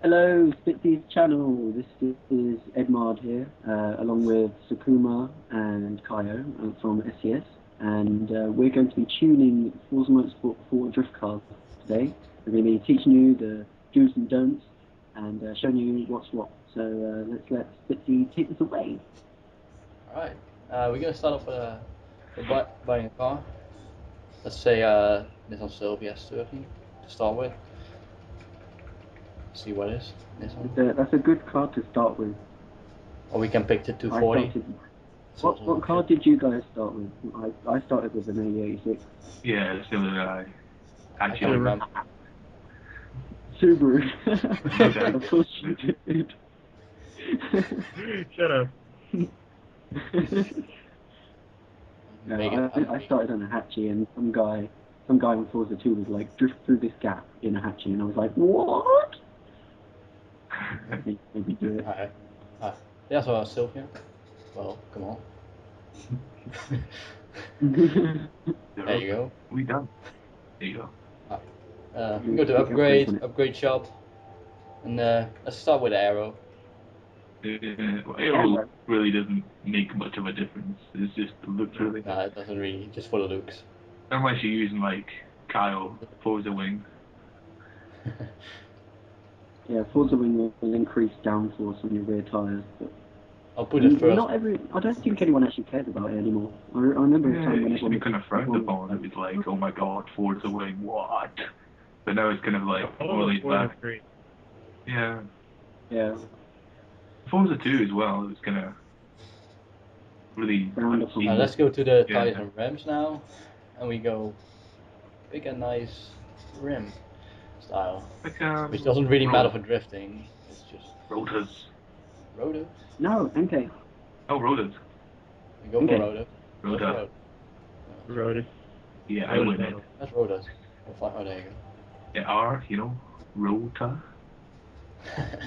Hello, Spitsy's channel. This is Edmard here, along with Sakuma and Kyo from SCS, and we're going to be tuning Forza Motorsport 4 drift cars today. We're going to be teaching you the do's and don'ts and showing you what's what. So let's let Spitsy take this away. Alright, we're going to start off with buying a car. Let's say this on Sylvia S30 to start with. See what is this one. That's a good car to start with. Or we can pick the 240. What car did you guys start with? I started with an A86. Yeah, so did I. I can't remember. Subaru. Of course you did. Shut up. No, I started on a Hatchie, and some guy on Forza 2 was like, drift through this gap in a Hatchie, and I was like, what? Maybe do it. Alright. Yeah, so Sylvia. Well, come on. There you go. We done. There you go. We go to upgrade shop, and let's start with Aero. Aero really doesn't make much of a difference. It's just the looks really. Nah, it doesn't really, just for the looks. Unless you're using like Kyle Forza wing. Yeah, Forza wing will increase downforce on your rear tyres, but I'll put it first. I don't think anyone actually cares about it anymore. I remember a time when it used to be kind of frowned upon. It was like, oh my god, Forza wing, what? But now it's kind of like, really bad. Yeah. Yeah. Forza 2 as well, it was kind of really... let's go to the tires and rims now, and we go pick a nice rim style, which doesn't really matter for drifting, it's just... Rotors. Rotors? No, MK. Oh, rotors. We go for rotor. Rotor. Rotor. Yeah, I win it. That's rotors. Oh, there you go. Yeah, R, you know, rotor.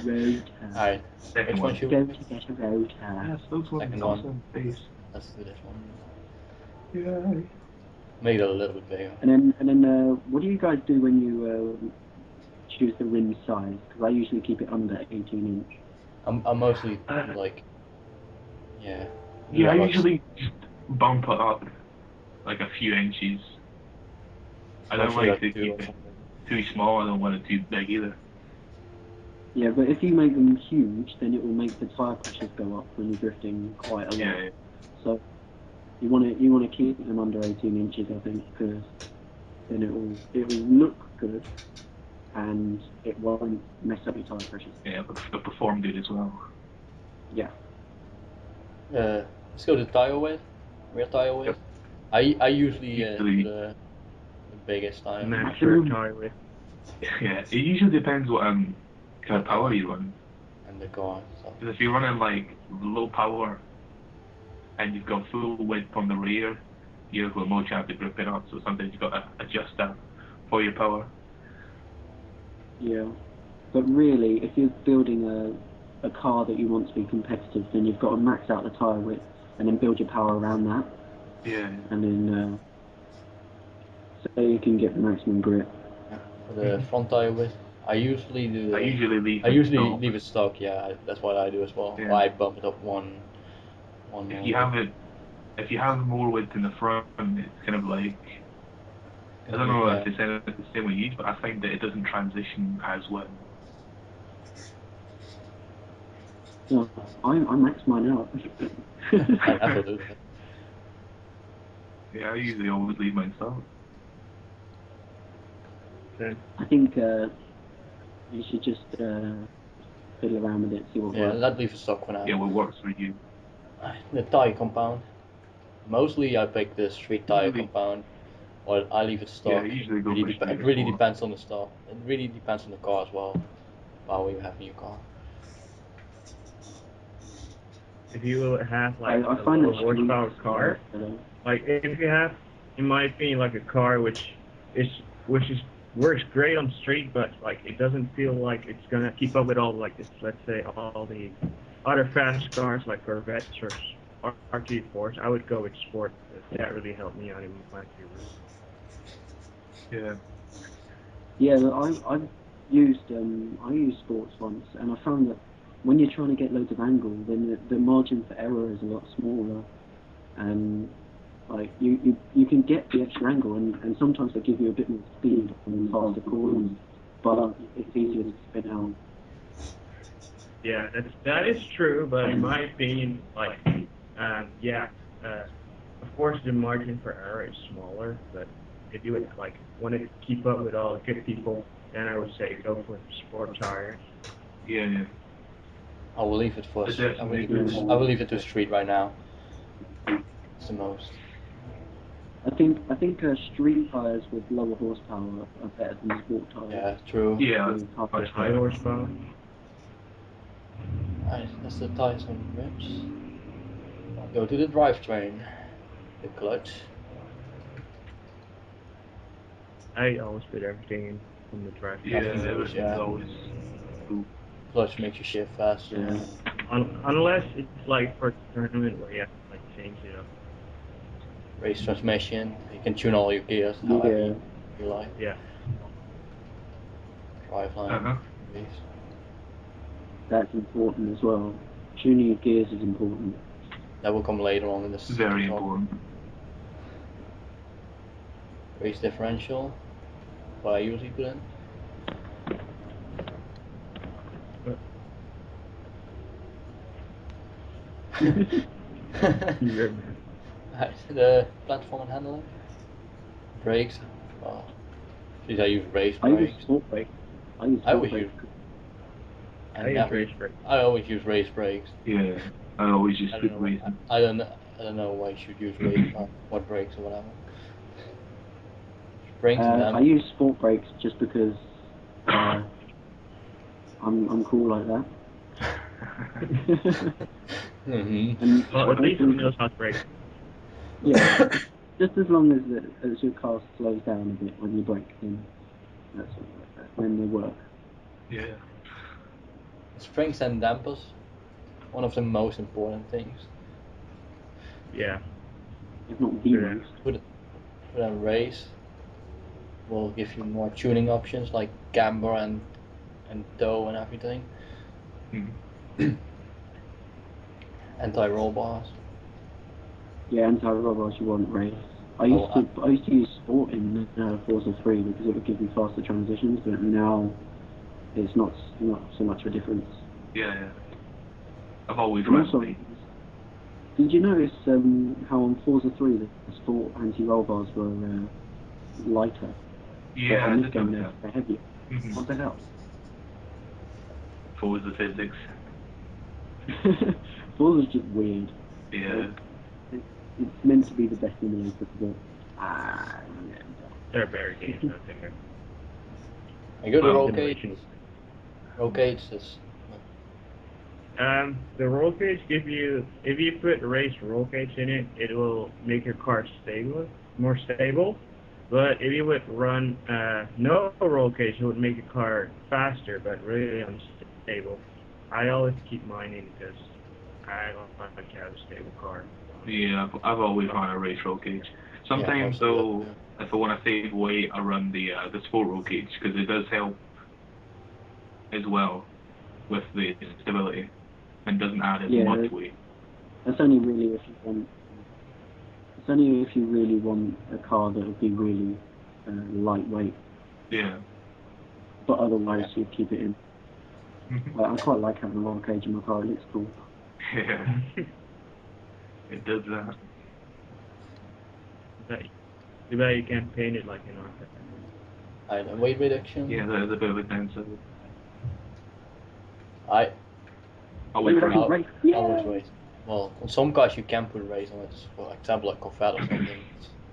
Alright, Second which one. one should Go to get a rotor. Yes, those ones. Second Awesome. one. Let's do this one. Yeah. Make it a little bit bigger. And then, what do you guys do when you choose the rim size? Because I usually keep it under 18 inch. I'm mostly like, yeah. Yeah, I usually just bump it up like a few inches. I don't like to keep it too small. I don't want it too big either. Yeah, but if you make them huge, then it will make the tyre pressures go up when you're drifting quite a lot. Yeah. So you want to keep them under 18 inches, I think, because then it will look good and it won't mess up your tyre pressures. Yeah, but it'll perform good as well. Yeah. Let's go to tire width, rear tire width. Yep. I usually do the biggest tire. Max tire width. Yeah, it usually depends what kind of power you run. And the car. So. Because if you're running like low power and you've got full width on the rear, you've got more chance of gripping up. So sometimes you've got to adjust that for your power. Yeah, but really, if you're building a car that you want to be competitive, then you've got to max out the tyre width and then build your power around that. Yeah. And then so you can get the maximum grip. For the front tire width, I usually leave it stock. Yeah, that's what I do as well. Yeah. Or I bump it up one. If you have more width in the front, it's kind of like, I don't know if it's the same with you, but I find that it doesn't transition as well. Yeah, I max mine out. Absolutely. Yeah, I usually always leave mine stock. I think you should just fiddle around with it, see what works. Yeah, let's leave it stock for now. Yeah, what works for you? The tire compound. Mostly I pick the street tire compound, or I leave it stock. Yeah, I usually go it really depends on the stock. It really depends on the car as well. While you have a new car. If you have like I a find low horsepower car, like if you have, in my opinion, like a car which works great on street, but like it doesn't feel like it's gonna keep up with all like this. Let's say all the other fast cars like Corvettes or RT4s. I would go with sport. That really helped me out in my view. Yeah. Yeah, used sports once, and I found that when you're trying to get loads of angle, then the margin for error is a lot smaller, and like you can get the extra angle, and sometimes they give you a bit more speed on the faster corners, but it's easier to spin out. Yeah, that is true, but in my opinion, like, of course the margin for error is smaller, but if you would like want to keep up with all the good people, then I would say go for sport tires. Yeah. I will leave it for. I will leave it to street right now. It's the most. I think street tires with lower horsepower are better than sport tires. Yeah, true. Yeah, much high horsepower. Alright, that's the tires on the rims. Go to the drivetrain. The clutch. I always put everything in the drive. Yeah, everything's always cool. Clutch makes you shift faster. Yeah. Unless it's like for a tournament where you have to like change it up. Race transmission. You can tune all your gears however you like. Yeah. Driveline. That's important as well. Tuning your gears is important. That will come later on in this. Very important. Race differential. What I usually put in. The platform and handling. Brakes. Well, I use race brakes. I use sport brakes. I always use race brakes. Yeah, I always use speed racing. I don't know why you should use race what brakes or whatever. Springs and them. I use sport brakes just because I'm cool like that. Mm-hmm. Well, at least he knows how to brake. Yeah, just as long as your car slows down a bit when you brake, then that's when they work. Yeah. Springs and dampers, one of the most important things. Yeah. If not the most. Put a race will give you more tuning options like camber and tow and everything. Mm-hmm. Anti-roll bars. Yeah, anti-roll bars you want race. I used to use sport in Forza 3 because it would give you faster transitions, but now it's not so much of a difference. Yeah. I've always run. Did you notice how on Forza 3 the sport anti-roll bars were lighter? Yeah, but on this game they're heavier. Mm-hmm. What the hell? Forza physics. Forza's just weird. Yeah. It's meant to be the best emulator, but there are better games out there. I go to roll cage. Roll cage is. The roll cage if you put race roll cage in it, it will make your car more stable. But if you would run no roll cage, it would make your car faster, but really unstable. I always keep mine in because I don't like to have a stable car. Yeah, I've always run a race roll cage. Sometimes though, if I want to save weight, I run the sport roll cage because it does help as well with the stability and doesn't add as much weight. That's only really if you want. It's only if you really want a car that would be really lightweight. Yeah. But otherwise, you keep it in. Mm-hmm. I quite like having a roll cage in my car. It looks cool. Yeah. It does that. Too bad you can't paint it like an architect. And weight reduction. Yeah, there's a bit of a downside. Always race. Well, on some cars you can put a race on it. For example, like Corvette or something.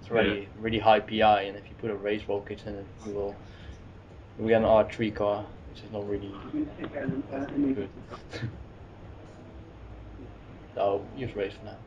It's really high PI, and if you put a race roll kit in it, you get an R3 car, which is not really good. So use race for now.